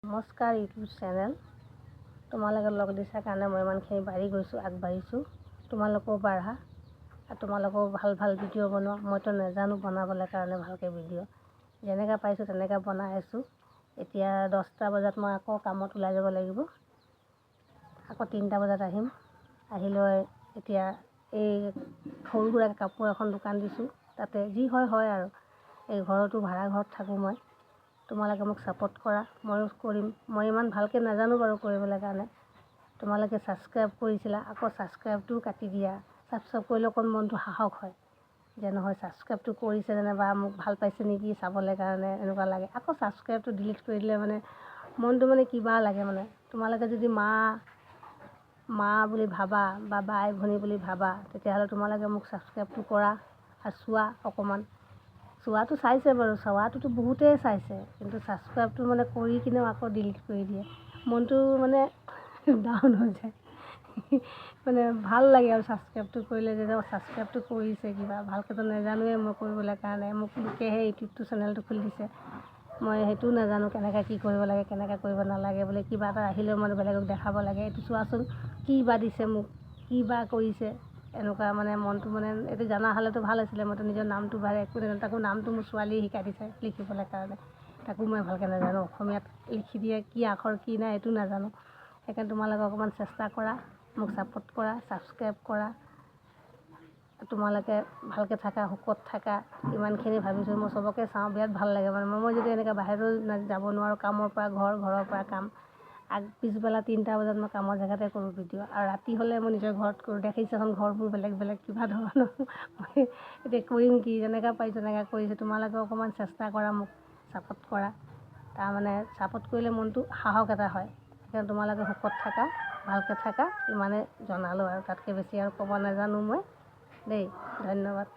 নমস্কাৰ YouTube channel. তোমালোকে লগ দিছা কাৰণে মই ইমানখিনি আগবাঢ়িছোঁ। তোমালোকেও বাঢ়া আৰু তোমালোকেও ভাল ভিডিঅ' বনোৱা। মইতো নাজানো বনাবলৈ কাৰণে ভালকৈ ভিডিঅ', যেনেকৈ পাইছোঁ তেনেকৈ বনাই আছোঁ। এতিয়া 10টা বজাত মই আকৌ কামত ওলাই যাব লাগিব। আকৌ 3টা বজাত আহিম। আহি লৈ এতিয়া এই সৰু সুৰাকৈ কাপোৰ এখন দোকান দিছোঁ। তাতে যি হয় আৰু এই ঘৰতো ভাড়া ঘৰত থাকোঁ মই। তোমালোকে মোক ছাপোৰ্ট কৰা, ময়ো কৰিম। মই ইমান ভালকৈ নাজানো বাৰু কৰিবলৈ কাৰণে। তোমালোকে ছাবস্ক্ৰাইব কৰিছিলা, আকৌ ছাবস্ক্ৰাইবটোও কাটি দিয়া। ছাবস্ক্ৰাইব কৰিলে অকণ মনটো সাহস হয় যে নহয় ছাবস্ক্ৰাইবটো কৰিছে যেনিবা মোক ভাল পাইছে নেকি চাবলৈ কাৰণে এনেকুৱা লাগে। আকৌ ছাবস্ক্ৰাইবটো ডিলিট কৰি দিলে মানে মনটো মানে কিবা লাগে মানে। তোমালোকে যদি মা বুলি ভাবা বা বাই ভনী বুলি ভাবা তেতিয়াহ'লে তোমালোকে মোক ছাবস্ক্ৰাইবটো কৰা আৰু চোৱা অকণমান। চোৱাটো চাইছে বাৰু, চোৱাটোতো বহুতেই চাইছে, কিন্তু ছাবস্ক্ৰাইবটো মানে কৰি কিনেও আকৌ ডিলিট কৰি দিয়ে। মনটো মানে ডাউন হৈ যায়। মানে ভাল লাগে আৰু ছাবস্ক্ৰাইবটো কৰিলে যে ছাবস্ক্ৰাইবটো কৰিছে কিবা ভালকৈতো নাজানোৱে মই কৰিবলৈ কাৰণে। মোক লোকেহে ইউটিউবটো চেনেলটো খুলি দিছে। মই সেইটোও নাজানো কেনেকৈ কি কৰিব লাগে, কেনেকৈ কৰিব নালাগে বুলি। কিবা এটা আহিলেও মানে বেলেগক দেখাব লাগে, এইটো চোৱাচোন কি বা দিছে মোক, কি বা কৰিছে। এনেকুৱা মানে মনটো মানে এইটো জনা হ'লেতো ভাল আছিলে। মইতো নিজৰ নামটো বাৰে একো নাজানো। তাকো নামটো মোৰ ছোৱালীয়ে শিকাই দিছে লিখিবলৈ কাৰণে। তাকো মই ভালকৈ নাজানো। অসমীয়াত লিখি দিয়ে কি আখৰ কি নাই এইটো নাজানো। সেইকাৰণে তোমালোকে অকণমান চেষ্টা কৰা, মোক ছাপোৰ্ট কৰা, ছাবস্ক্ৰাইব কৰা। তোমালোকে ভালকৈ থাকা, সুখত থাকা, ইমানখিনি ভাবিছোঁ। মই চবকে চাওঁ, বিৰাট ভাল লাগে মানে। মই যদি এনেকৈ বাহিৰলৈ যাব নোৱাৰোঁ, কামৰ পৰা ঘৰৰ পৰা কাম, পিছবেলা 3টা বজাত মই কামৰ জেগাতে কৰোঁ ভিডিঅ', আৰু ৰাতি হ'লে মই নিজৰ ঘৰত কৰোঁ। দেখিছাচোন ঘৰবোৰ বেলেগ কিবা ধৰণৰ। মই এতিয়া কৰিম কি, যেনেকৈ পাৰিছোঁ তেনেকৈ কৰিছোঁ। তোমালোকে অকণমান চেষ্টা কৰা, মোক ছাপোৰ্ট কৰা। তাৰমানে ছাপোৰ্ট কৰিলে মনটো সাহস এটা হয়। সেইকাৰণে তোমালোকে সুখত থাকা, ভালকৈ থাকা, ইমানে জনালোঁ আৰু তাতকৈ বেছি আৰু ক'ব নাজানো মই দেই। ধন্যবাদ।